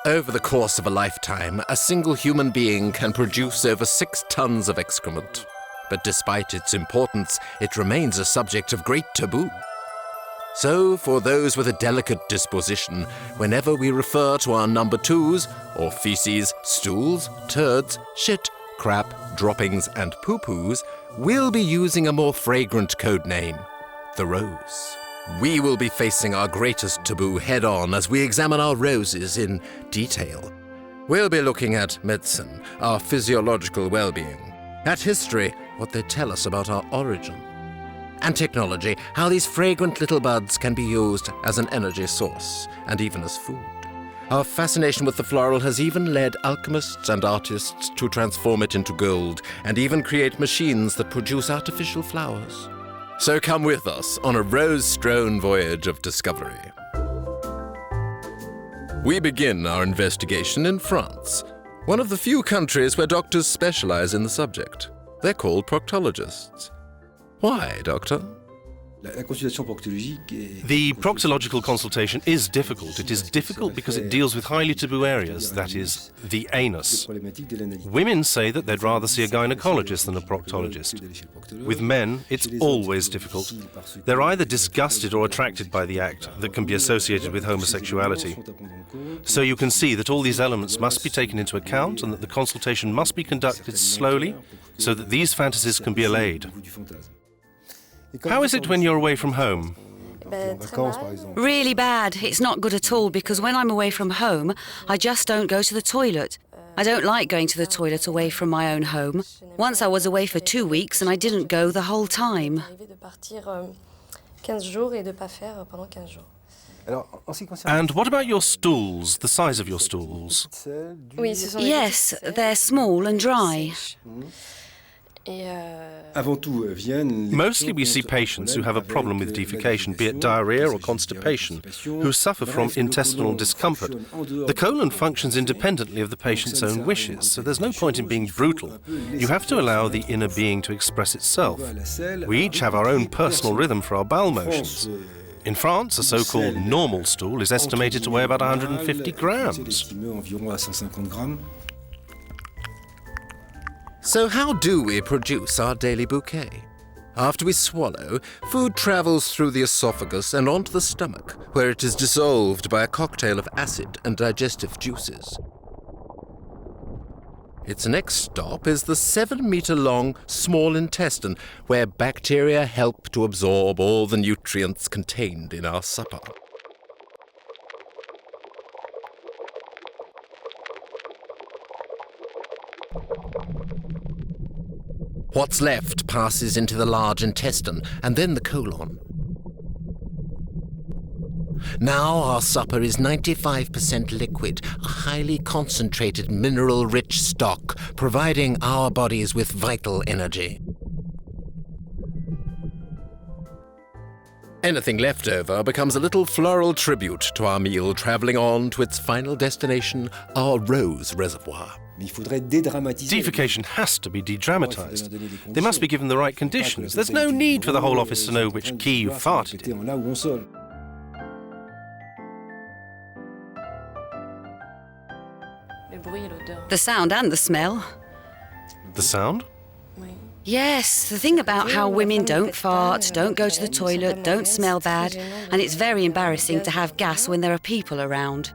Over the course of a lifetime, a single human being can produce over 6 tons of excrement. But despite its importance, it remains a subject of great taboo. So, for those with a delicate disposition, whenever we refer to our number 2s, or feces, stools, turds, shit, crap, droppings, and poo-poos, we'll be using a more fragrant code name, the rose. We will be facing our greatest taboo head-on as we examine our roses in detail. We'll be looking at medicine, our physiological well-being, at history, what they tell us about our origin, and technology, how these fragrant little buds can be used as an energy source, and even as food. Our fascination with the floral has even led alchemists and artists to transform it into gold, and even create machines that produce artificial flowers. So come with us on a rose-strewn voyage of discovery. We begin our investigation in France, one of the few countries where doctors specialize in the subject. They're called proctologists. Why, doctor? The proctological consultation is difficult. It is difficult because it deals with highly taboo areas, that is, the anus. Women say that they'd rather see a gynecologist than a proctologist. With men, it's always difficult. They're either disgusted or attracted by the act that can be associated with homosexuality. So you can see that all these elements must be taken into account and that the consultation must be conducted slowly so that these fantasies can be allayed. How is it when you're away from home? Really bad. It's not good at all because when I'm away from home, I just don't go to the toilet. I don't like going to the toilet away from my own home. Once I was away for 2 weeks and I didn't go the whole time. And what about your stools, the size of your stools? Yes, they're small and dry. Mostly we see patients who have a problem with defecation, be it diarrhea or constipation, who suffer from intestinal discomfort. The colon functions independently of the patient's own wishes, so there's no point in being brutal. You have to allow the inner being to express itself. We each have our own personal rhythm for our bowel motions. In France, a so-called normal stool is estimated to weigh about 150 grams. So how do we produce our daily bouquet? After we swallow, food travels through the esophagus and onto the stomach, where it is dissolved by a cocktail of acid and digestive juices. Its next stop is the 7-meter-long small intestine, where bacteria help to absorb all the nutrients contained in our supper. What's left passes into the large intestine and then the colon. Now our supper is 95% liquid, a highly concentrated mineral-rich stock, providing our bodies with vital energy. Anything left over becomes a little floral tribute to our meal, traveling on to its final destination, our rose reservoir. Defecation has to be de-dramatized. They must be given the right conditions. There's no need for the whole office to know which key you farted in. The sound and the smell. The sound? Yes, the thing about how women don't fart, don't go to the toilet, don't smell bad, and it's very embarrassing to have gas when there are people around.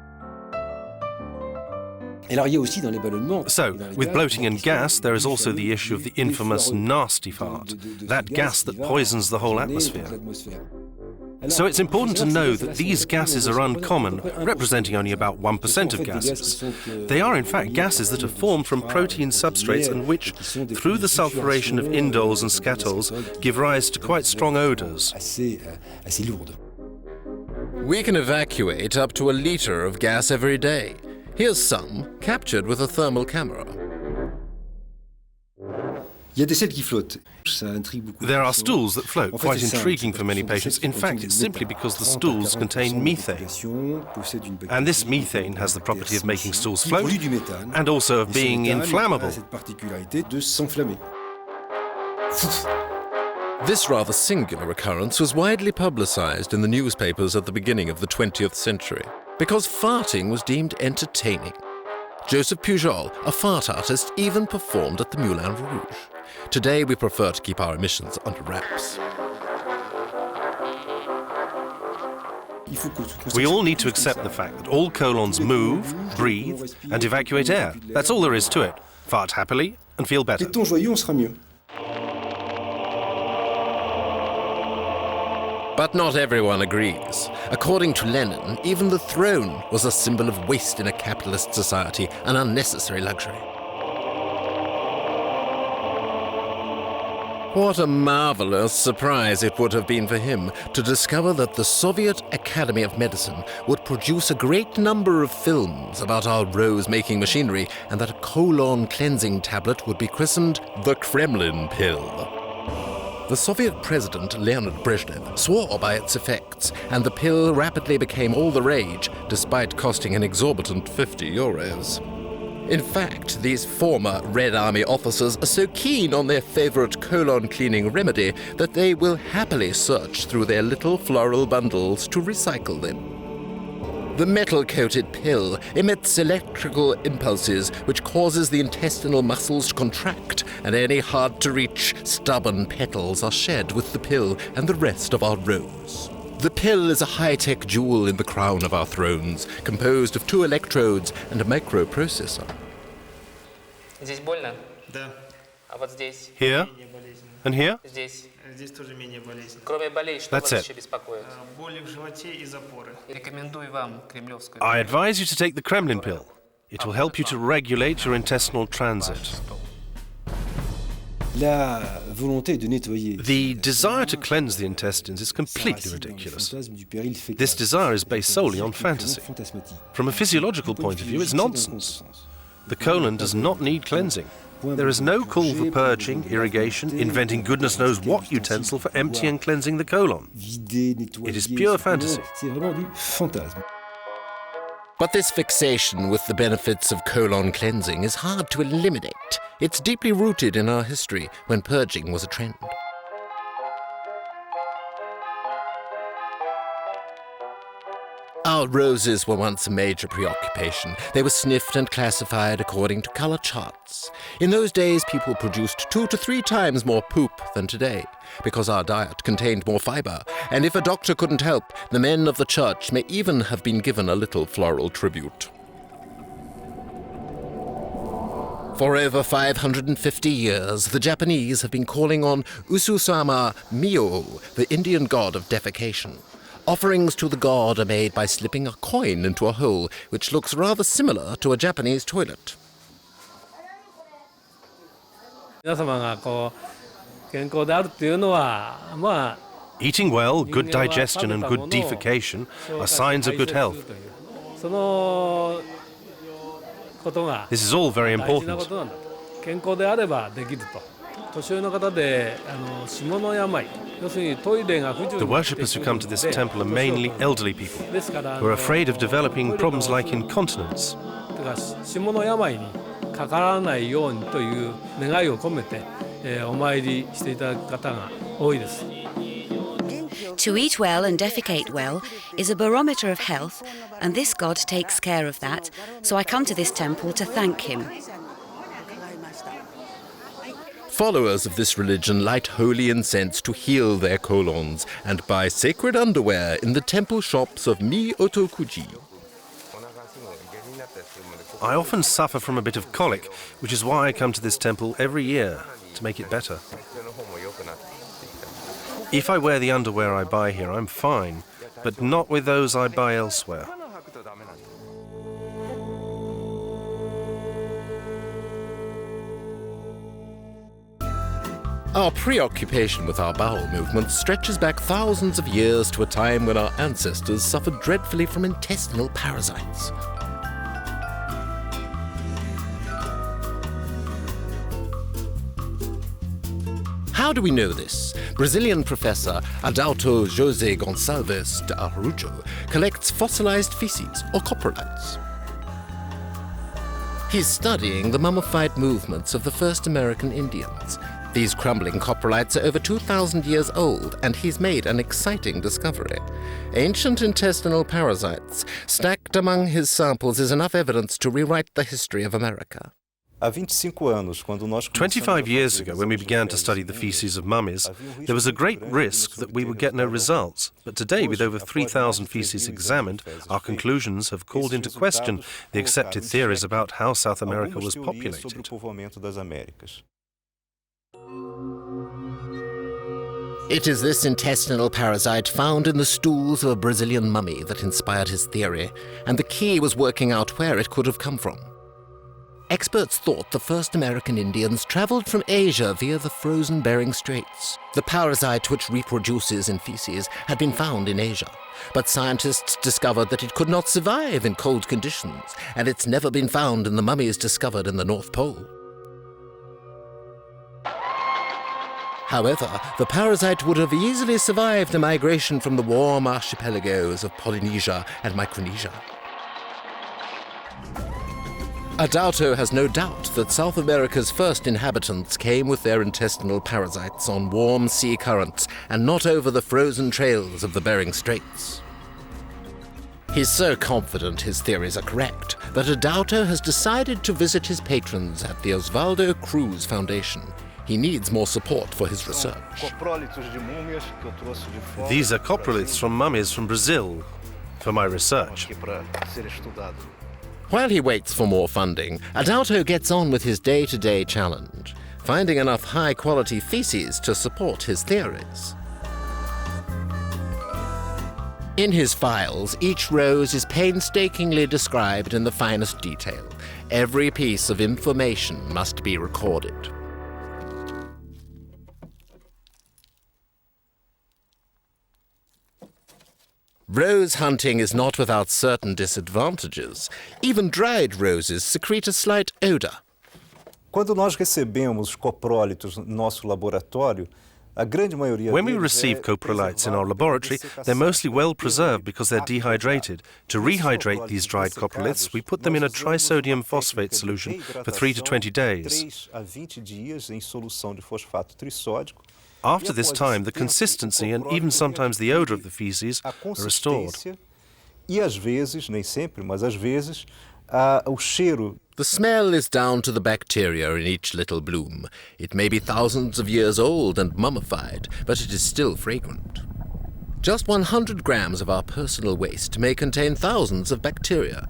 So, with bloating and gas, there is also the issue of the infamous nasty fart, that gas that poisons the whole atmosphere. So it's important to know that these gases are uncommon, representing only about 1% of gases. They are in fact gases that are formed from protein substrates and which, through the sulfuration of indoles and scatols, give rise to quite strong odours. We can evacuate up to 1 liter of gas every day. Here's some, captured with a thermal camera. There are stools that float, quite intriguing for many patients. In fact, it's simply because the stools contain methane. And this methane has the property of making stools float and also of being inflammable. This rather singular occurrence was widely publicized in the newspapers at the beginning of the 20th century because farting was deemed entertaining. Joseph Pujol, a fart artist, even performed at the Moulin Rouge. Today we prefer to keep our emissions under wraps. We all need to accept the fact that all colons move, breathe, and evacuate air. That's all there is to it. Fart happily and feel better. But not everyone agrees. According to Lenin, even the throne was a symbol of waste in a capitalist society, an unnecessary luxury. What a marvelous surprise it would have been for him to discover that the Soviet Academy of Medicine would produce a great number of films about our rose-making machinery, and that a colon cleansing tablet would be christened the Kremlin pill. The Soviet president Leonid Brezhnev swore by its effects, and the pill rapidly became all the rage, despite costing an exorbitant €50. In fact, these former Red Army officers are so keen on their favorite colon-cleaning remedy that they will happily search through their little floral bundles to recycle them. The metal-coated pill emits electrical impulses which causes the intestinal muscles to contract, and any hard-to-reach, stubborn petals are shed with the pill and the rest of our rose. The pill is a high-tech jewel in the crown of our thrones, composed of 2 electrodes and a microprocessor. Здесь больно? Да. А вот здесь? Here? And here? Здесь. Здесь тоже менее болезненно. Кроме болей, что That's вас it. еще беспокоит? Боли в животе и запоры. Rекомендую вам кремлевскую. I advise you to take the Kremlin pill. It will help you to regulate your intestinal transit. The desire to cleanse the intestines is completely ridiculous. This desire is based solely on fantasy. From a physiological point of view, it's nonsense. The colon does not need cleansing. There is no call for purging, irrigation, inventing goodness knows what utensil for emptying and cleansing the colon. It is pure fantasy. But this fixation with the benefits of colon cleansing is hard to eliminate. It's deeply rooted in our history when purging was a trend. Our roses were once a major preoccupation. They were sniffed and classified according to color charts. In those days, people produced 2 to 3 times more poop than today, because our diet contained more fiber. And if a doctor couldn't help, the men of the church may even have been given a little floral tribute. For over 550 years, the Japanese have been calling on Ususama Mio, the Indian god of defecation. Offerings to the god are made by slipping a coin into a hole, which looks rather similar to a Japanese toilet. Eating well, good digestion and good defecation are signs of good health. This is all very important. The worshippers who come to this temple are mainly elderly people who are afraid of developing problems like incontinence. To eat well and defecate well is a barometer of health, and this god takes care of that, so I come to this temple to thank him. Followers of this religion light holy incense to heal their colons and buy sacred underwear in the temple shops of Mi-Otokuji. I often suffer from a bit of colic, which is why I come to this temple every year, to make it better. If I wear the underwear I buy here, I'm fine, but not with those I buy elsewhere. Our preoccupation with our bowel movements stretches back thousands of years to a time when our ancestors suffered dreadfully from intestinal parasites. How do we know this? Brazilian professor Adalto José Gonçalves de Araujo collects fossilized feces, or coprolites. He's studying the mummified movements of the first American Indians. These crumbling coprolites are over 2,000 years old, and he's made an exciting discovery. Ancient intestinal parasites stacked among his samples is enough evidence to rewrite the history of America. 25 years ago, when we began to study the feces of mummies, there was a great risk that we would get no results. But today, with over 3,000 feces examined, our conclusions have called into question the accepted theories about how South America was populated. It is this intestinal parasite found in the stools of a Brazilian mummy that inspired his theory, and the key was working out where it could have come from. Experts thought the first American Indians traveled from Asia via the frozen Bering Straits. The parasite, which reproduces in feces, had been found in Asia, but scientists discovered that it could not survive in cold conditions, and it's never been found in the mummies discovered in the North Pole. However, the parasite would have easily survived a migration from the warm archipelagos of Polynesia and Micronesia. Adauto has no doubt that South America's first inhabitants came with their intestinal parasites on warm sea currents and not over the frozen trails of the Bering Straits. He's so confident his theories are correct that Adauto has decided to visit his patrons at the Osvaldo Cruz Foundation. He needs more support for his research. These are coproliths from mummies from Brazil for my research. While he waits for more funding, Adauto gets on with his day-to-day challenge, finding enough high-quality feces to support his theories. In his files, each rose is painstakingly described in the finest detail. Every piece of information must be recorded. Rose hunting is not without certain disadvantages. Even dried roses secrete a slight odor. Quando nós recebemos coprólitos no nosso laboratório, a grande maioria When we receive coprolites in our laboratory, they're mostly well preserved because they're dehydrated. To rehydrate these dried coproliths, we put them in a trisodium phosphate solution for 3 to 20 days. 3 a 20 dias em solução de fosfato trissódico. After this time, the consistency and even sometimes the odor of the feces are restored. E às vezes, nem sempre, mas às vezes, o cheiro. The smell is down to the bacteria in each little bloom. It may be thousands of years old and mummified, but it is still fragrant. Just 100 grams of our personal waste may contain thousands of bacteria.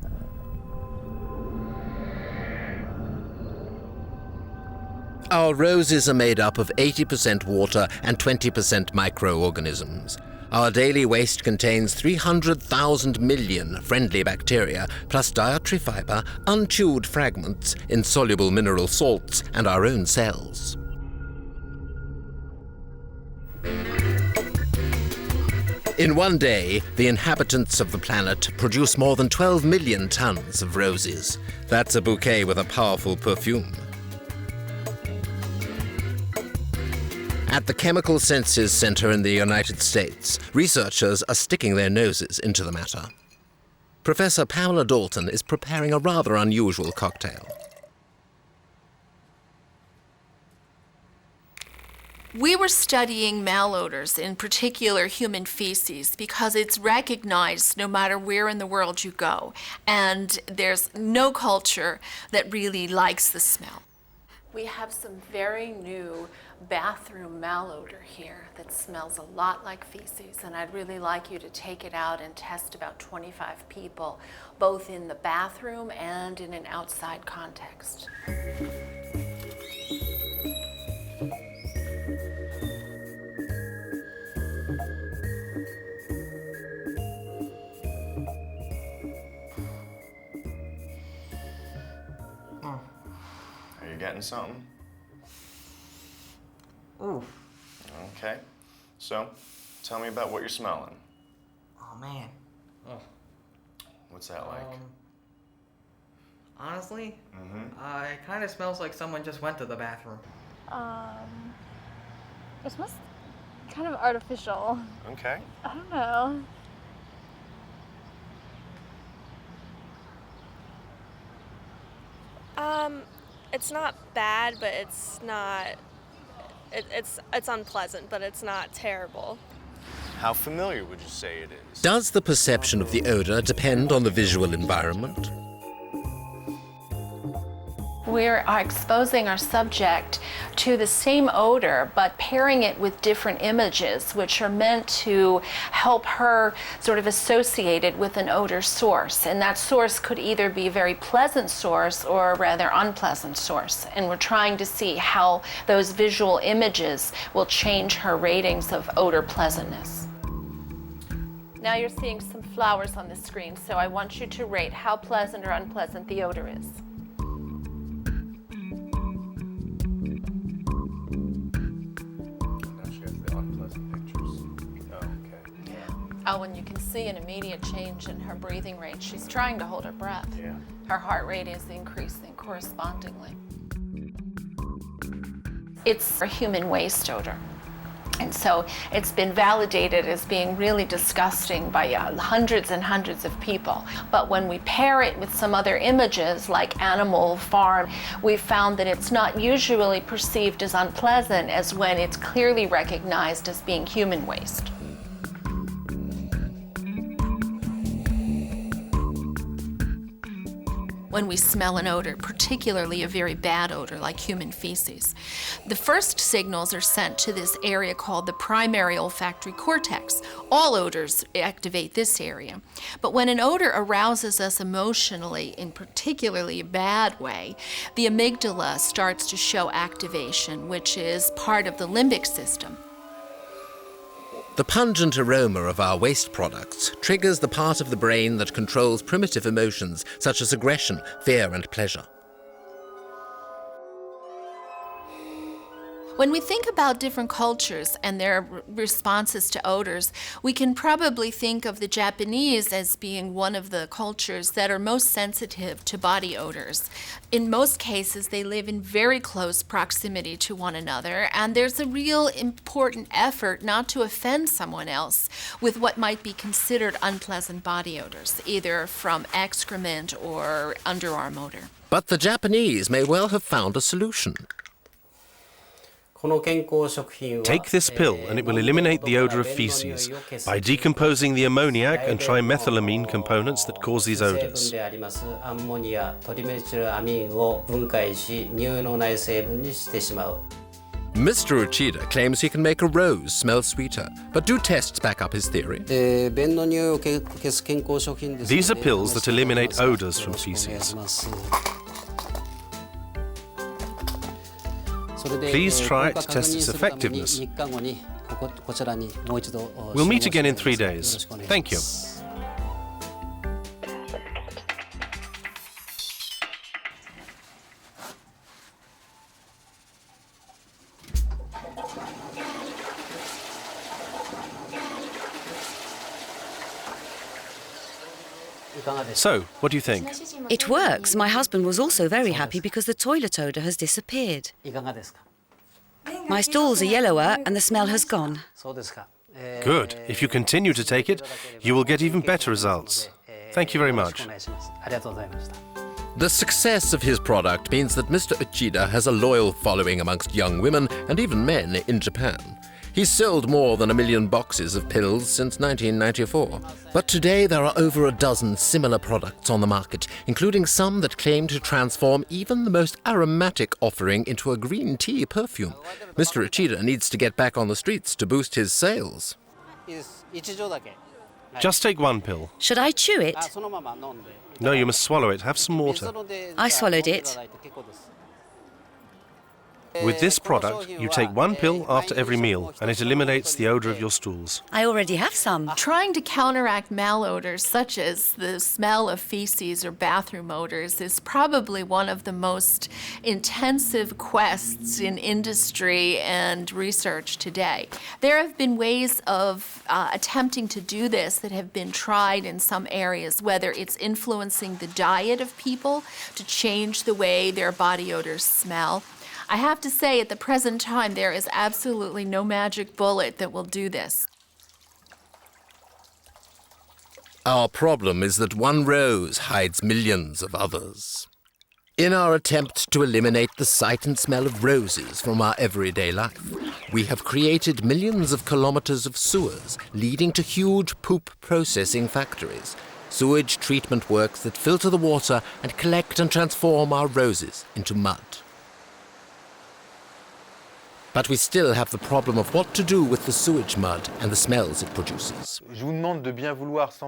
Our roses are made up of 80% water and 20% microorganisms. Our daily waste contains 300,000 million friendly bacteria, plus dietary fiber, unchewed fragments, insoluble mineral salts, and our own cells. In one day, the inhabitants of the planet produce more than 12 million tons of roses. That's a bouquet with a powerful perfume. At the Chemical Senses Center in the United States, researchers are sticking their noses into the matter. Professor Paola Dalton is preparing a rather unusual cocktail. We were studying malodors, in particular human feces, because it's recognized no matter where in the world you go, and there's no culture that really likes the smell. We have some very new bathroom malodor here that smells a lot like feces, and I'd really like you to take it out and test about 25 people, both in the bathroom and in an outside context. Are you getting something? Ooh. Okay. So, tell me about what you're smelling. Oh, man. Oh. What's that like? Honestly, it kind of smells like someone just went to the bathroom. It smells kind of artificial. Okay. I don't know. It's not bad, but it's not It's unpleasant, but it's not terrible. How familiar would you say it is? Does the perception of the odor depend on the visual environment? We are exposing our subject to the same odor, but pairing it with different images, which are meant to help her sort of associate it with an odor source. And that source could either be a very pleasant source or a rather unpleasant source. And we're trying to see how those visual images will change her ratings of odor pleasantness. Now you're seeing some flowers on the screen, so I want you to rate how pleasant or unpleasant the odor is. Oh, and you can see an immediate change in her breathing rate. She's trying to hold her breath. Yeah. Her heart rate is increasing correspondingly. It's a human waste odor. And so it's been validated as being really disgusting by hundreds and hundreds of people. But when we pair it with some other images like animal farm, we found that it's not usually perceived as unpleasant as when it's clearly recognized as being human waste. When we smell an odor, particularly a very bad odor like human feces, the first signals are sent to this area called the primary olfactory cortex. All odors activate this area. But when an odor arouses us emotionally in particularly a bad way, the amygdala starts to show activation, which is part of the limbic system. The pungent aroma of our waste products triggers the part of the brain that controls primitive emotions such as aggression, fear, and pleasure. When we think about different cultures and their responses to odors, we can probably think of the Japanese as being one of the cultures that are most sensitive to body odors. In most cases, they live in very close proximity to one another, and there's a real important effort not to offend someone else with what might be considered unpleasant body odors, either from excrement or underarm odor. But the Japanese may well have found a solution. Take this pill and it will eliminate the odor of feces by decomposing the ammoniac and trimethylamine components that cause these odors. Mr. Uchida claims he can make a rose smell sweeter, but do tests back up his theory? These are pills that eliminate odors from feces. Please try it to test its effectiveness. We'll meet again in 3 days. Thank you. So, what do you think? It works. My husband was also very happy because the toilet odour has disappeared. My stools are yellower and the smell has gone. Good. If you continue to take it, you will get even better results. Thank you very much. The success of his product means that Mr. Uchida has a loyal following amongst young women and even men in Japan. He's sold more than 1 million boxes of pills since 1994. But today there are over a dozen similar products on the market, including some that claim to transform even the most aromatic offering into a green tea perfume. Mr. Uchida needs to get back on the streets to boost his sales. Just take one pill. Should I chew it? No, you must swallow it. Have some water. I swallowed it. With this product, you take one pill after every meal, and it eliminates the odor of your stools. I already have some. Trying to counteract malodors, such as the smell of feces or bathroom odors, is probably one of the most intensive quests in industry and research today. There have been ways of attempting to do this that have been tried in some areas, whether it's influencing the diet of people to change the way their body odors smell. I have to say, at the present time, there is absolutely no magic bullet that will do this. Our problem is that one rose hides millions of others. In our attempt to eliminate the sight and smell of roses from our everyday life, we have created millions of kilometers of sewers leading to huge poop processing factories, sewage treatment works that filter the water and collect and transform our roses into mud. But we still have the problem of what to do with the sewage mud and the smells it produces.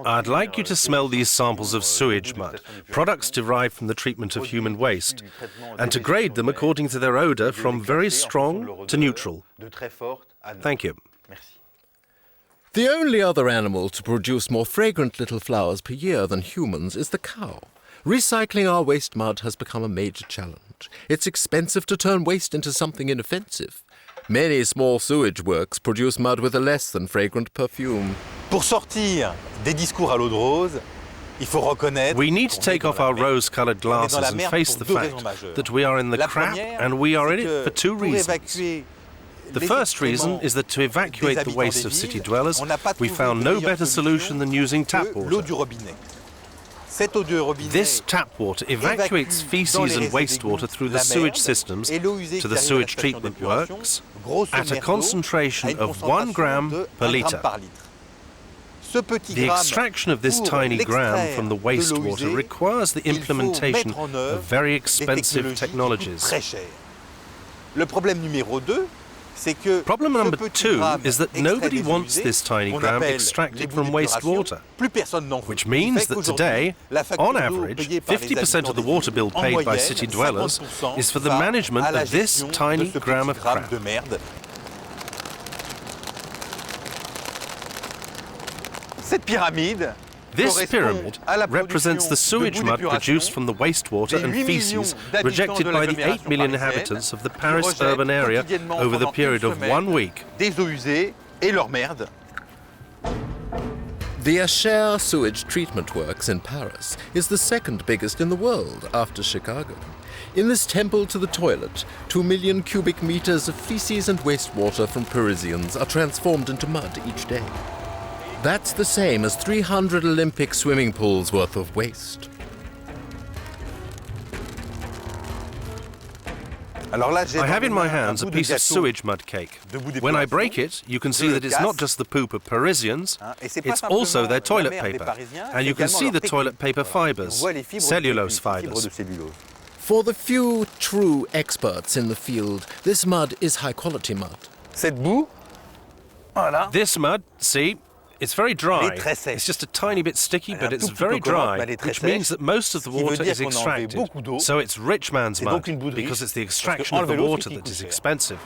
I'd like you to smell these samples of sewage mud, products derived from the treatment of human waste, and to grade them according to their odour from very strong to neutral. Thank you. The only other animal to produce more fragrant little flowers per year than humans is the cow. Recycling our waste mud has become a major challenge. It's expensive to turn waste into something inoffensive. Many small sewage works produce mud with a less than fragrant perfume. Pour sortir des discours à l'eau de rose, il faut reconnaître. We need to take off our rose-coloured glasses and face the fact that we are in the crap and we are in it for two reasons. The first reason is that to evacuate the waste of city dwellers, we found no better solution than using tap water. This tap water evacuates feces and wastewater through the sewage systems to the sewage treatment works at a concentration of 1 gram per litre. The extraction of this tiny gram from the wastewater requires the implementation of very expensive technologies. Problem number 2 is that nobody wants this tiny gram extracted from wastewater, which means that today, on average, 50% of the water bill paid by city dwellers is for the management of this tiny gram of crap. This pyramid represents the sewage mud produced from the wastewater and feces rejected by the 8 million inhabitants of the Paris urban area over the period of 1 week. The Achère sewage treatment works in Paris is the second biggest in the world after Chicago. In this temple to the toilet, 2 million cubic meters of feces and wastewater from Parisians are transformed into mud each day. That's the same as 300 Olympic swimming pools worth of waste. I have in my hands a piece of sewage mud cake. When I break it, you can see that it's not just the poop of Parisians, it's also their toilet paper. And you can see the toilet paper fibres, cellulose fibres. For the few true experts in the field, this mud is high-quality mud. This mud, see? It's very dry. It's just a tiny bit sticky, but it's very dry, which means that most of the water is extracted. So it's rich man's mud, because it's the extraction of the water that is expensive.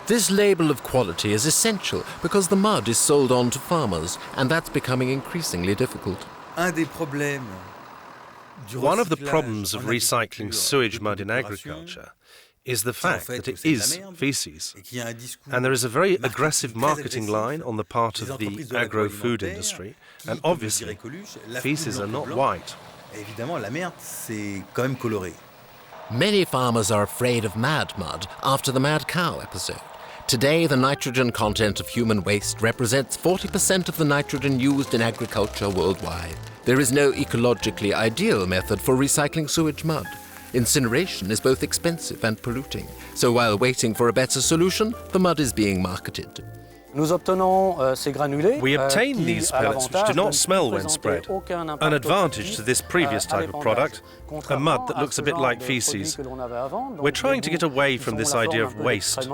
This label of quality is essential because the mud is sold on to farmers, and that's becoming increasingly difficult. One of the problems of recycling sewage mud in agriculture is the fact that it is feces. And there is a very aggressive marketing line on the part of the agro-food industry, and obviously, feces are not white. Many farmers are afraid of mad mud after the mad cow episode. Today, the nitrogen content of human waste represents 40% of the nitrogen used in agriculture worldwide. There is no ecologically ideal method for recycling sewage mud. Incineration is both expensive and polluting, so while waiting for a better solution, the mud is being marketed. We obtain these pellets which do not smell when spread, an advantage to this previous type of product, a mud that looks a bit like feces. We're trying to get away from this idea of waste.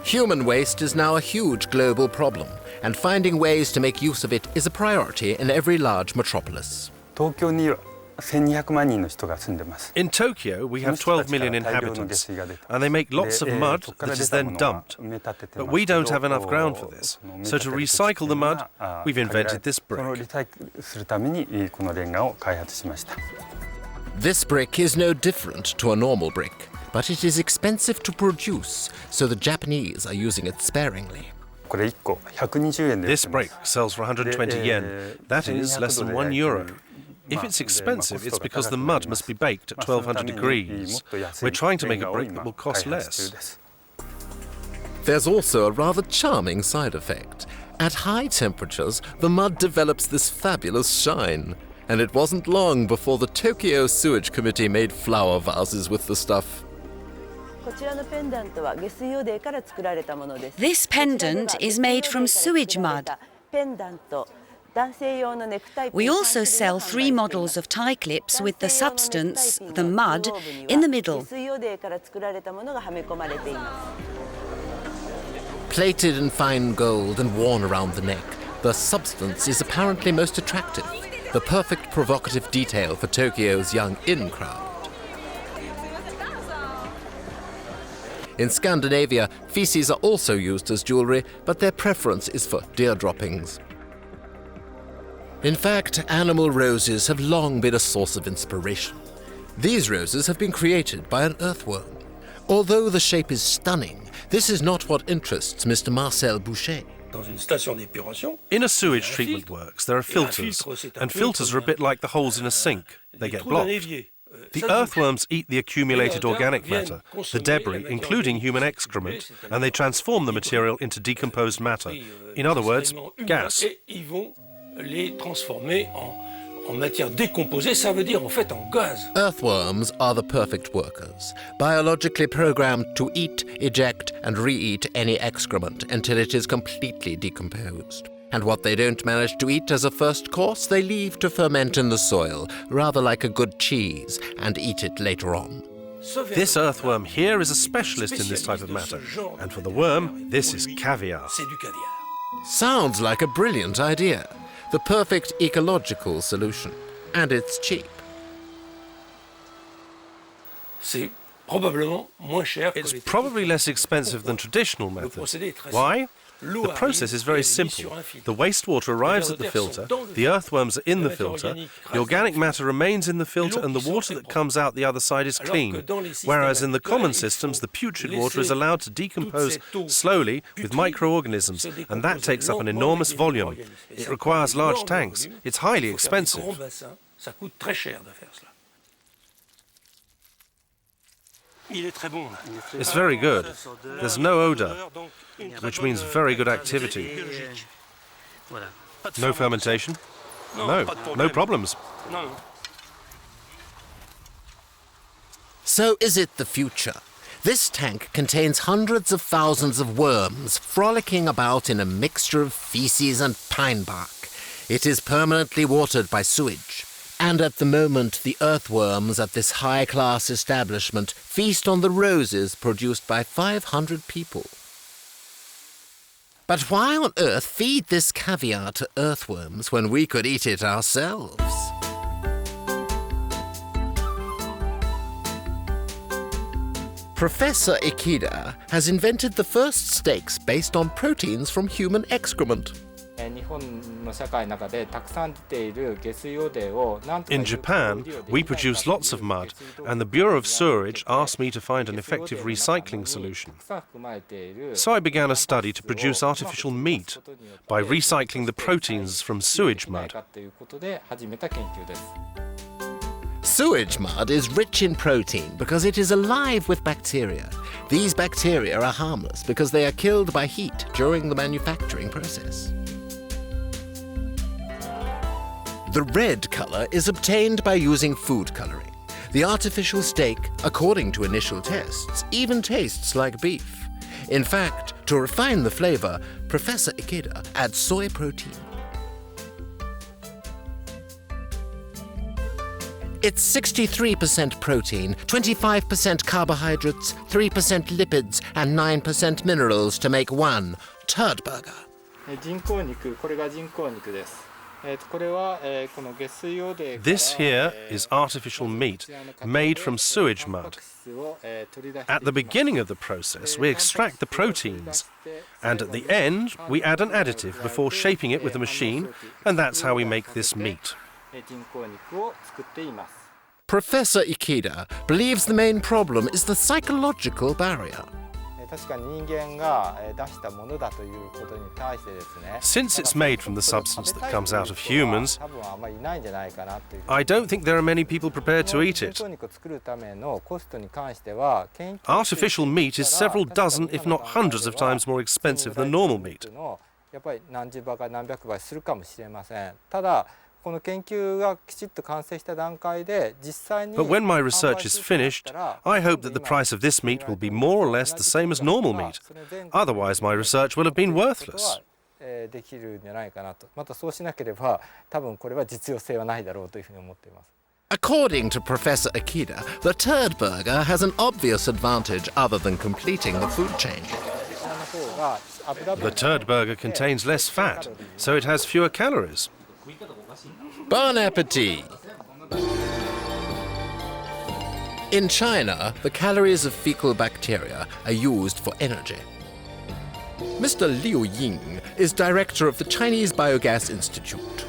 Human waste is now a huge global problem, and finding ways to make use of it is a priority in every large metropolis. In Tokyo, we have 12 million inhabitants, and they make lots of mud that is then dumped. But we don't have enough ground for this. So to recycle the mud, we've invented this brick. This brick is no different to a normal brick, but it is expensive to produce, so the Japanese are using it sparingly. This brick sells for 120 yen. That is less than €1. If it's expensive, it's because the mud must be baked at 1200 degrees. We're trying to make a brick that will cost less. There's also a rather charming side effect. At high temperatures, the mud develops this fabulous shine, and it wasn't long before the Tokyo Sewage Committee made flower vases with the stuff. This pendant is made from sewage mud. We also sell 3 models of tie clips with the substance, the mud, in the middle. Plated in fine gold and worn around the neck, the substance is apparently most attractive, the perfect provocative detail for Tokyo's young in crowd. In Scandinavia, feces are also used as jewellery, but their preference is for deer droppings. In fact, animal roses have long been a source of inspiration. These roses have been created by an earthworm. Although the shape is stunning, this is not what interests Mr. Marcel Boucher. In a sewage treatment works, there are filters, and filters are a bit like the holes in a sink. They get blocked. The earthworms eat the accumulated organic matter, the debris, including human excrement, and they transform the material into decomposed matter. In other words, gas. Earthworms are the perfect workers, biologically programmed to eat, eject, and re-eat any excrement until it is completely decomposed. And what they don't manage to eat as a first course, they leave to ferment in the soil, rather like a good cheese, and eat it later on. This earthworm here is a specialist in this type of matter, and for the worm, this is caviar. Sounds like a brilliant idea. The perfect ecological solution. And it's cheap. It's probably less expensive than traditional methods. Why? The process is very simple. The wastewater arrives at the filter, the earthworms are in the filter, the organic matter remains in the filter, and the water that comes out the other side is clean. Whereas in the common systems, the putrid water is allowed to decompose slowly with microorganisms, and that takes up an enormous volume. It requires large tanks. It's highly expensive. It's very good. There's no odour, which means very good activity. No fermentation? No problems. So is it the future? This tank contains hundreds of thousands of worms frolicking about in a mixture of feces and pine bark. It is permanently watered by sewage. And at the moment, the earthworms at this high-class establishment feast on the roses produced by 500 people. But why on earth feed this caviar to earthworms when we could eat it ourselves? Professor Ikeda has invented the first steaks based on proteins from human excrement. In Japan, we produce lots of mud, and the Bureau of Sewerage asked me to find an effective recycling solution. So I began a study to produce artificial meat by recycling the proteins from sewage mud. Sewage mud is rich in protein because it is alive with bacteria. These bacteria are harmless because they are killed by heat during the manufacturing process. The red colour is obtained by using food colouring. The artificial steak, according to initial tests, even tastes like beef. In fact, to refine the flavour, Professor Ikeda adds soy protein. It's 63% protein, 25% carbohydrates, 3% lipids, and 9% minerals to make one turd burger. This here is artificial meat made from sewage mud. At the beginning of the process, we extract the proteins, and at the end, we add an additive before shaping it with a machine, and that's how we make this meat. Professor Ikeda believes the main problem is the psychological barrier. Since it's made from the substance that comes out of humans, I don't think there are many people prepared to eat it. Artificial meat is several dozen, if not hundreds of times more expensive than normal meat. But when my research is finished, I hope that the price of this meat will be more or less the same as normal meat. Otherwise, my research will have been worthless. According to Professor Akida, the turd burger has an obvious advantage other than completing the food chain. The turd burger contains less fat, so it has fewer calories. Bon appetit! In China, the calories of fecal bacteria are used for energy. Mr. Liu Ying is director of the Chinese Biogas Institute.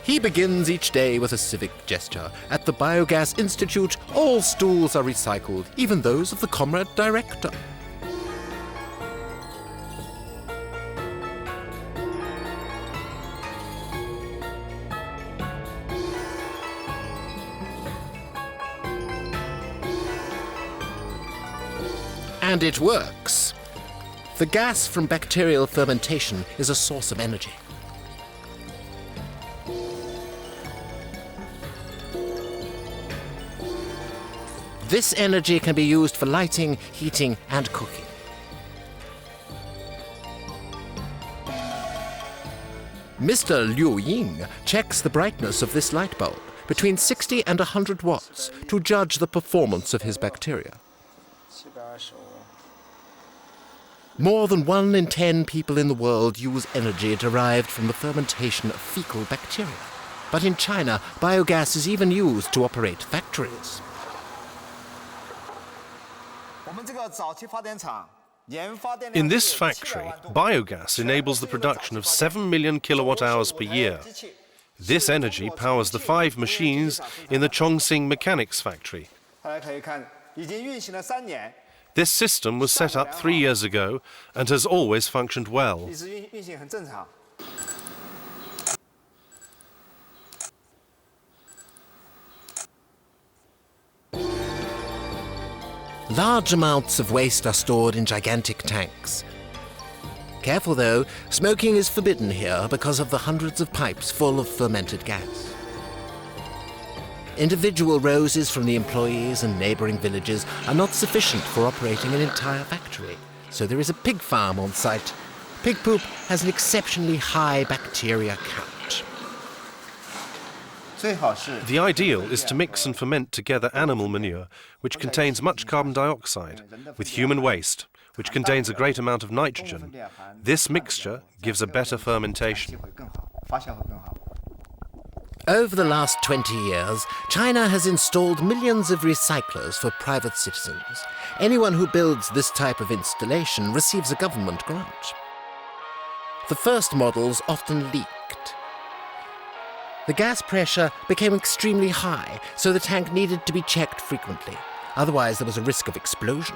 He begins each day with a civic gesture. At the Biogas Institute, all stools are recycled, even those of the comrade director. And it works. The gas from bacterial fermentation is a source of energy. This energy can be used for lighting, heating, and cooking. Mr. Liu Ying checks the brightness of this light bulb between 60 and 100 watts to judge the performance of his bacteria. More than 1 in 10 people in the world use energy derived from the fermentation of fecal bacteria. But in China, biogas is even used to operate factories. In this factory, biogas enables the production of 7 million kilowatt-hours per year. This energy powers the 5 machines in the Chongqing mechanics factory. This system was set up 3 years ago and has always functioned well. Large amounts of waste are stored in gigantic tanks. Careful though, smoking is forbidden here because of the hundreds of pipes full of fermented gas. Individual roses from the employees and neighbouring villages are not sufficient for operating an entire factory, so there is a pig farm on site. Pig poop has an exceptionally high bacteria count. The ideal is to mix and ferment together animal manure, which contains much carbon dioxide, with human waste, which contains a great amount of nitrogen. This mixture gives a better fermentation. Over the last 20 years, China has installed millions of recyclers for private citizens. Anyone who builds this type of installation receives a government grant. The first models often leaked. The gas pressure became extremely high, so the tank needed to be checked frequently. Otherwise, there was a risk of explosion.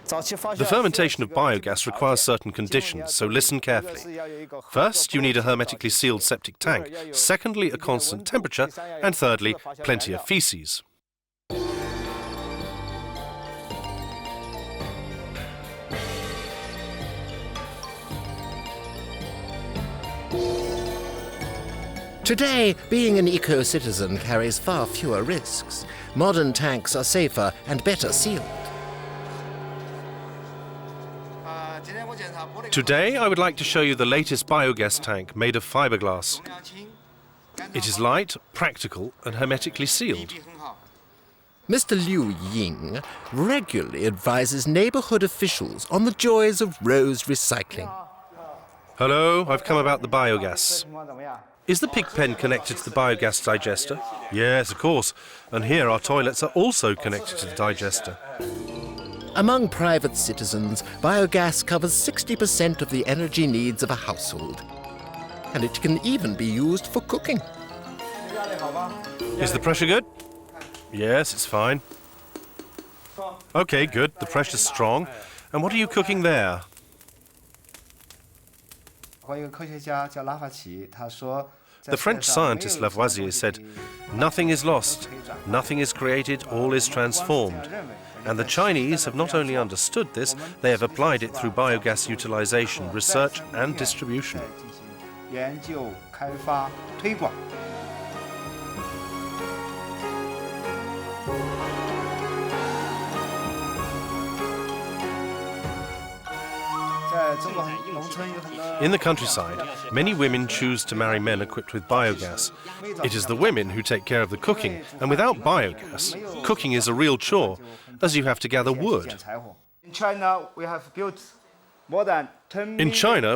The fermentation of biogas requires certain conditions, so listen carefully. First, you need a hermetically sealed septic tank. Secondly, a constant temperature. And thirdly, plenty of feces. Today, being an eco-citizen carries far fewer risks. Modern tanks are safer and better sealed. Today, I would like to show you the latest biogas tank made of fiberglass. It is light, practical, and hermetically sealed. Mr. Liu Ying regularly advises neighborhood officials on the joys of rose recycling. Hello, I've come about the biogas. Is the pig pen connected to the biogas digester? Yes, of course. And here our toilets are also connected to the digester. Among private citizens, biogas covers 60% of the energy needs of a household. And it can even be used for cooking. Is the pressure good? Yes, it's fine. Okay, good. The pressure's strong. And what are you cooking there? The French scientist Lavoisier said, "Nothing is lost, nothing is created, all is transformed." And the Chinese have not only understood this, they have applied it through biogas utilization, research and distribution. In the countryside, many women choose to marry men equipped with biogas. It is the women who take care of the cooking, and without biogas, cooking is a real chore, as you have to gather wood. In China,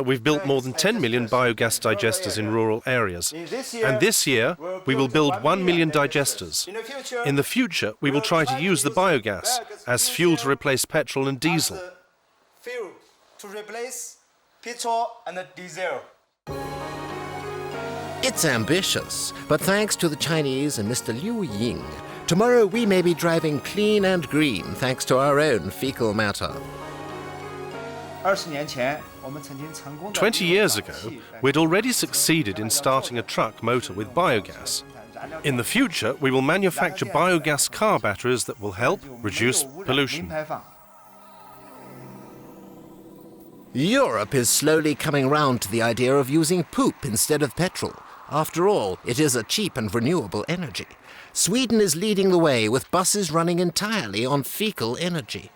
we've built more than 10 million biogas digesters in rural areas. And this year, we will build 1 million digesters. In the future, we will try to use the biogas as fuel to replace petrol and diesel. It's ambitious, but thanks to the Chinese and Mr. Liu Ying, tomorrow we may be driving clean and green thanks to our own fecal matter. 20 years ago, we'd already succeeded in starting a truck motor with biogas. In the future, we will manufacture biogas car batteries that will help reduce pollution. Europe is slowly coming round to the idea of using poop instead of petrol. After all, it is a cheap and renewable energy. Sweden is leading the way with buses running entirely on fecal energy.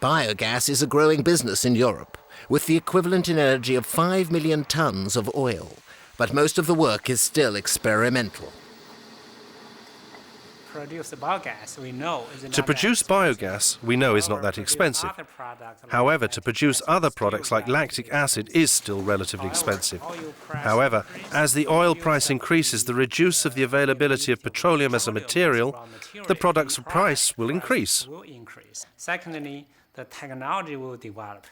Biogas is a growing business in Europe, with the equivalent in energy of 5 million tons of oil. But most of the work is still experimental. To produce biogas, we know is not that expensive. However, to produce other products like lactic acid is still relatively expensive. However, as the oil price increases the reduce of the availability of petroleum as a material, the product's price will increase. Secondly, the technology will develop,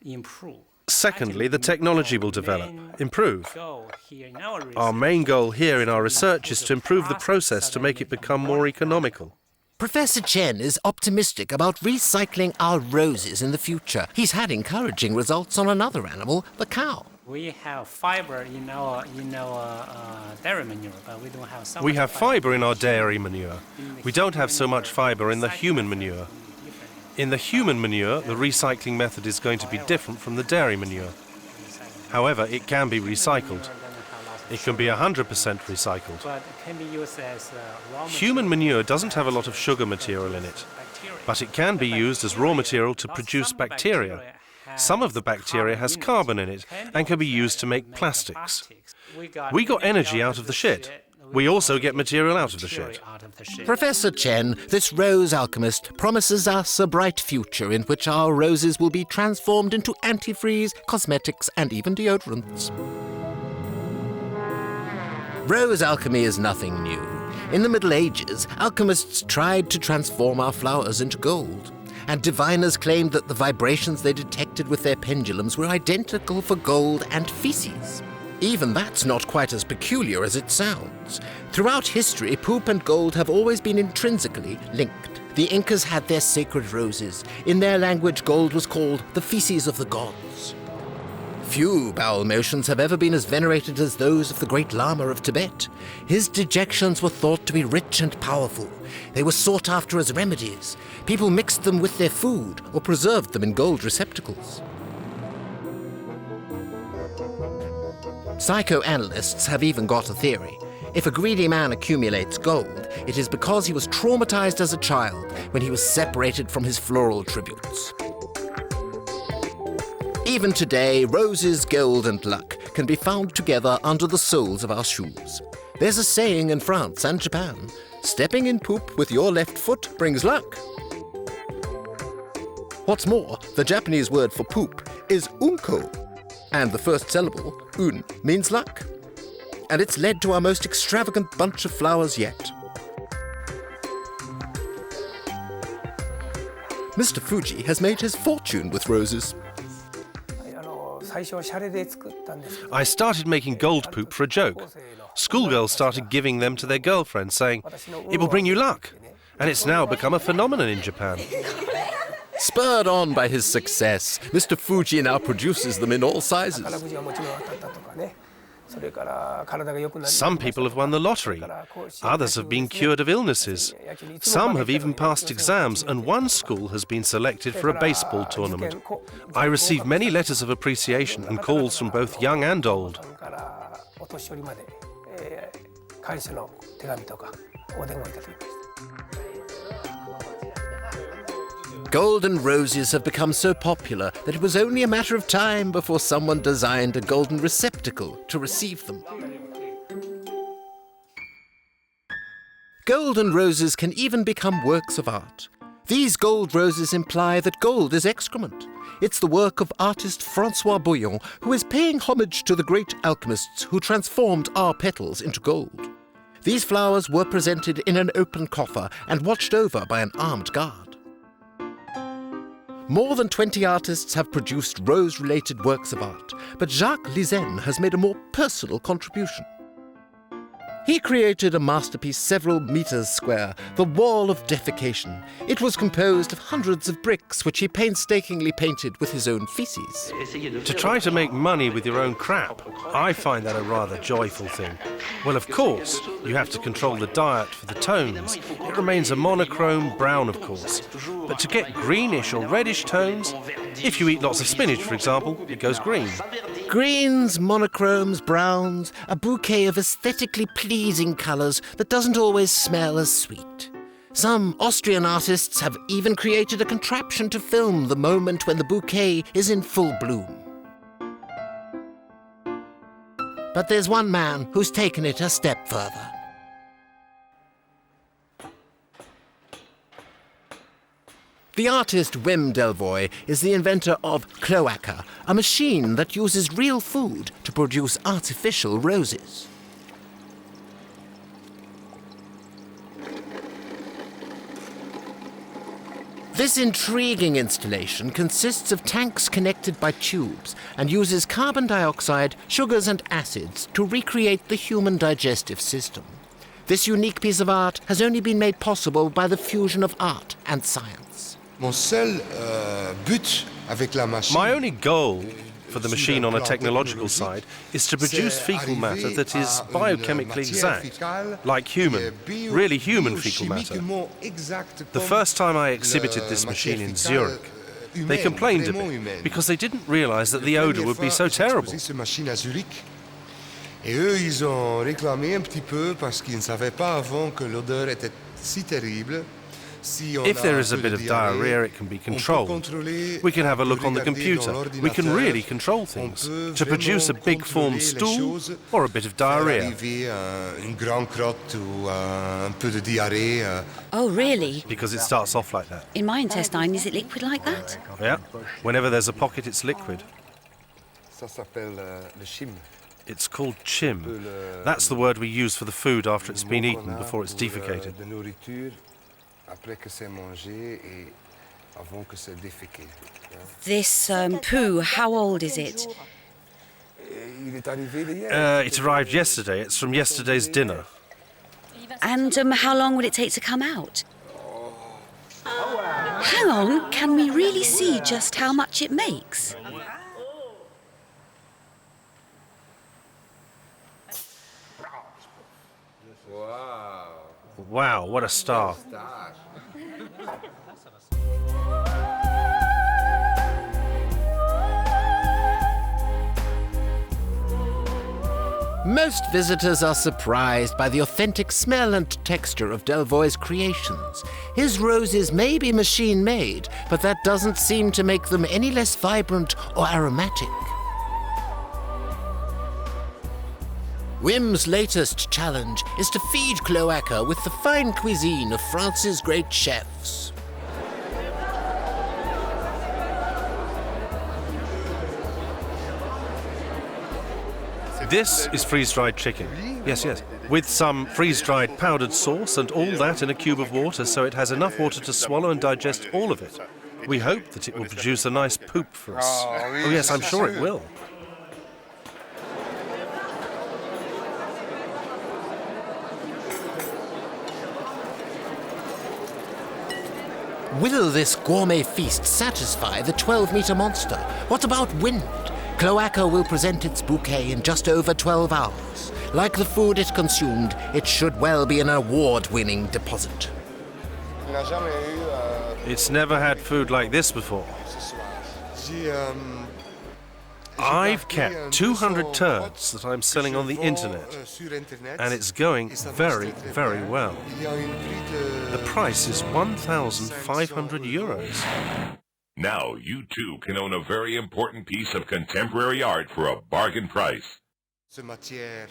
improve. Secondly, the technology will develop, improve. Our main goal here in our research is to improve the process to make it become more economical. Professor Chen is optimistic about recycling our roses in the future. He's had encouraging results on another animal, the cow. We have fiber in our dairy manure, but we don't have so We much have fiber. fiber in our dairy manure. We don't have so much fiber in the human manure. In the human manure, the recycling method is going to be different from the dairy manure. However, it can be recycled. It can be 100% recycled. But it can be used as raw Human manure doesn't have a lot of sugar material in it, but it can be used as raw material to produce bacteria. Some of the bacteria has carbon in it and can be used to make plastics. We got energy out of the shit. We also get material out of the shit. Professor Chen, this rose alchemist, promises us a bright future in which our roses will be transformed into antifreeze, cosmetics, and even deodorants. Rose alchemy is nothing new. In the Middle Ages, alchemists tried to transform our flowers into gold, and diviners claimed that the vibrations they detected with their pendulums were identical for gold and feces. Even that's not quite as peculiar as it sounds. Throughout history, poop and gold have always been intrinsically linked. The Incas had their sacred roses. In their language, gold was called the feces of the gods. Few bowel motions have ever been as venerated as those of the great Lama of Tibet. His dejections were thought to be rich and powerful. They were sought after as remedies. People mixed them with their food or preserved them in gold receptacles. Psychoanalysts have even got a theory. If a greedy man accumulates gold, it is because he was traumatized as a child when he was separated from his floral tributes. Even today, roses, gold, and luck can be found together under the soles of our shoes. There's a saying in France and Japan, stepping in poop with your left foot brings luck. What's more, the Japanese word for poop is unko, and the first syllable, un, means luck. And it's led to our most extravagant bunch of flowers yet. Mr. Fuji has made his fortune with roses. I started making gold poop for a joke. Schoolgirls started giving them to their girlfriends, saying, "It will bring you luck." And it's now become a phenomenon in Japan. Spurred on by his success, Mr. Fuji now produces them in all sizes. Some people have won the lottery. Others have been cured of illnesses. Some have even passed exams, and one school has been selected for a baseball tournament. I receive many letters of appreciation and calls from both young and old. Golden roses have become so popular that it was only a matter of time before someone designed a golden receptacle to receive them. Golden roses can even become works of art. These gold roses imply that gold is excrement. It's the work of artist François Bouillon, who is paying homage to the great alchemists who transformed our petals into gold. These flowers were presented in an open coffer and watched over by an armed guard. More than 20 artists have produced rose-related works of art, but Jacques Lizen has made a more personal contribution. He created a masterpiece several meters square, the Wall of Defecation. It was composed of hundreds of bricks, which he painstakingly painted with his own feces. To try to make money with your own crap, I find that a rather joyful thing. Well, of course, you have to control the diet for the tones. It remains a monochrome brown, of course. But to get greenish or reddish tones, if you eat lots of spinach, for example, it goes green. Greens, monochromes, browns, a bouquet of aesthetically pleasing colours that doesn't always smell as sweet. Some Austrian artists have even created a contraption to film the moment when the bouquet is in full bloom. But there's one man who's taken it a step further. The artist Wim Delvoye is the inventor of cloaca, a machine that uses real food to produce artificial roses. This intriguing installation consists of tanks connected by tubes and uses carbon dioxide, sugars and acids to recreate the human digestive system. This unique piece of art has only been made possible by the fusion of art and science. My only goal for the machine on a technological side is to produce fecal matter that is biochemically exact, like human, really human fecal matter. The first time I exhibited this machine in Zurich, they complained a bit because they didn't realize that the odor would be so terrible. Et eux, ils ont réclamé un petit peu parce qu'ils ne savaient pas avant que l'odeur était si terrible. If there is a bit of diarrhea, it can be controlled. We can have a look on the computer. We can really control things to produce a big form stool or a bit of diarrhea. Oh, really? Because it starts off like that. In my intestine, is it liquid like that? Yeah. Whenever there's a pocket, it's liquid. It's called chim. That's the word we use for the food after it's been eaten, before it's defecated. This poo, how old is it? It arrived yesterday. It's from yesterday's dinner. And how long will it take to come out? Hang on, can we really see just how much it makes? Wow, what a star. Most visitors are surprised by the authentic smell and texture of Delvoye's creations. His roses may be machine-made, but that doesn't seem to make them any less vibrant or aromatic. Wim's latest challenge is to feed cloaca with the fine cuisine of France's great chefs. This is freeze-dried chicken. Yes, yes. With some freeze-dried powdered sauce and all that in a cube of water so it has enough water to swallow and digest all of it. We hope that it will produce a nice poop for us. Oh yes, I'm sure it will. Will this gourmet feast satisfy the 12-meter monster? What about wind? Cloaca will present its bouquet in just over 12 hours. Like the food it consumed, it should well be an award-winning deposit. It's never had food like this before. I've kept 200 turds that I'm selling on the internet, and it's going very, very well. The price is 1,500 euros. Now you too can own a very important piece of contemporary art for a bargain price. Cette matière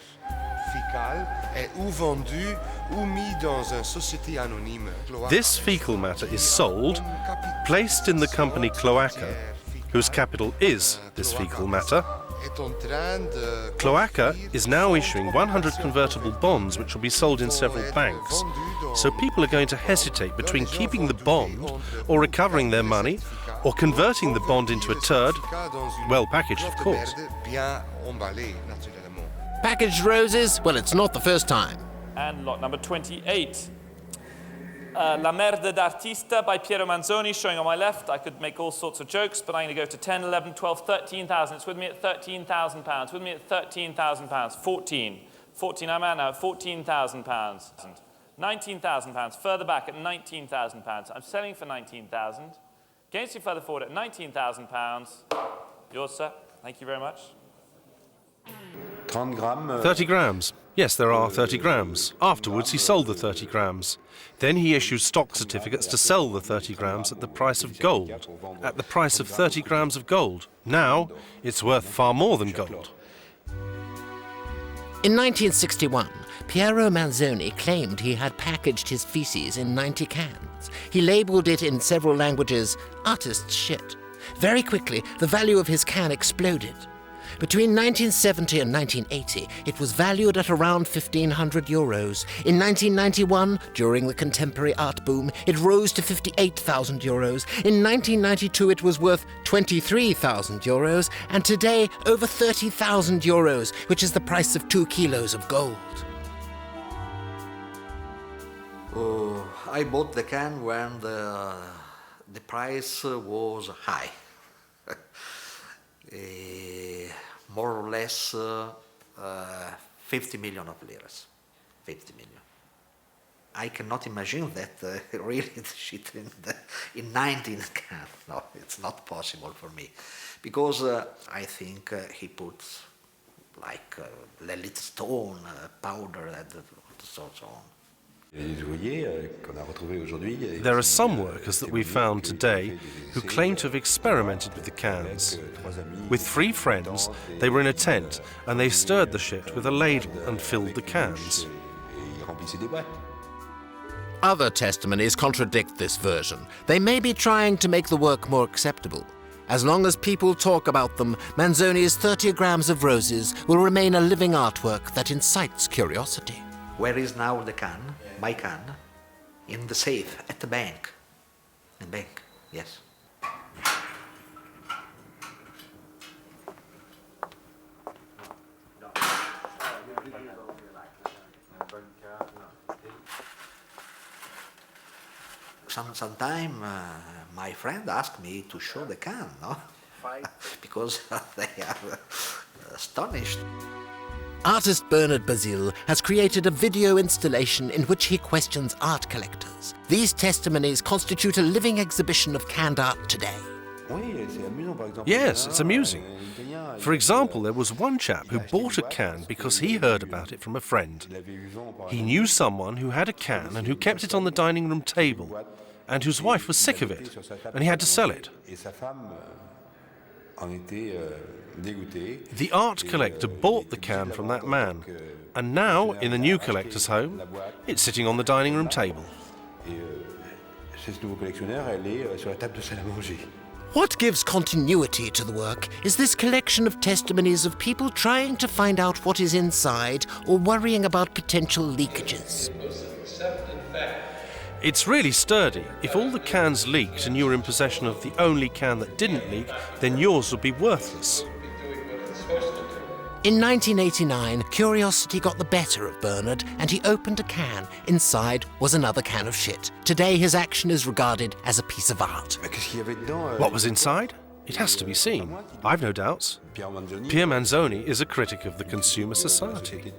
fécale est ou vendue ou mise dans une société anonyme. This fecal matter is sold, placed in the company Cloaca, whose capital is this fecal matter. Cloaca is now issuing 100 convertible bonds which will be sold in several banks. So people are going to hesitate between keeping the bond or recovering their money or converting the bond into a turd, well packaged of course. Packaged roses? Well, it's not the first time. And lot number 28. La Merda d'Artista by Piero Manzoni, showing on my left. I could make all sorts of jokes, but I'm going to go to 10, 11, 12, 13,000. It's with me at £13,000. With me at £13,000. 14, I'm at now, £14,000. £19,000. Further back at £19,000. I'm selling for £19,000. Against you further forward at £19,000. Yours, sir. Thank you very much. 30 grams. Yes, there are 30 grams. Afterwards, he sold the 30 grams. Then he issued stock certificates to sell the 30 grams at the price of gold, at the price of 30 grams of gold. Now, it's worth far more than gold. In 1961, Piero Manzoni claimed he had packaged his feces in 90 cans. He labelled it in several languages, artist's shit. Very quickly, the value of his can exploded. Between 1970 and 1980, it was valued at around 1,500 euros. In 1991, during the contemporary art boom, it rose to 58,000 euros. In 1992, it was worth 23,000 euros, and today, over 30,000 euros, which is the price of 2 kilos of gold. I bought the can when the price was high. More or less 50 million of liras. 50 million. I cannot imagine that really the shit in 19 can. No, it's not possible for me. Because I think he puts like a little stone, powder, and so on. There are some workers that we found today who claim to have experimented with the cans. With 3 friends, they were in a tent and they stirred the shit with a ladle and filled the cans. Other testimonies contradict this version. They may be trying to make the work more acceptable. As long as people talk about them, Manzoni's 30 grams of roses will remain a living artwork that incites curiosity. Where is now the can? My can? In the safe, at the bank. In the bank, yes. Sometime my friend asked me to show the can, no? Because they are astonished. Artist Bernard Basile has created a video installation in which he questions art collectors. These testimonies constitute a living exhibition of canned art today. Yes, it's amusing. For example, there was one chap who bought a can because he heard about it from a friend. He knew someone who had a can and who kept it on the dining room table, and whose wife was sick of it, and he had to sell it. The art collector bought the can from that man, and now, in the new collector's home, it's sitting on the dining room table. What gives continuity to the work is this collection of testimonies of people trying to find out what is inside or worrying about potential leakages. It's really sturdy. If all the cans leaked and you were in possession of the only can that didn't leak, then yours would be worthless. In 1989, curiosity got the better of Berrod and he opened a can. Inside was another can of shit. Today his action is regarded as a piece of art. What was inside? It has to be seen. I've no doubts. Pier Manzoni is a critic of the consumer society.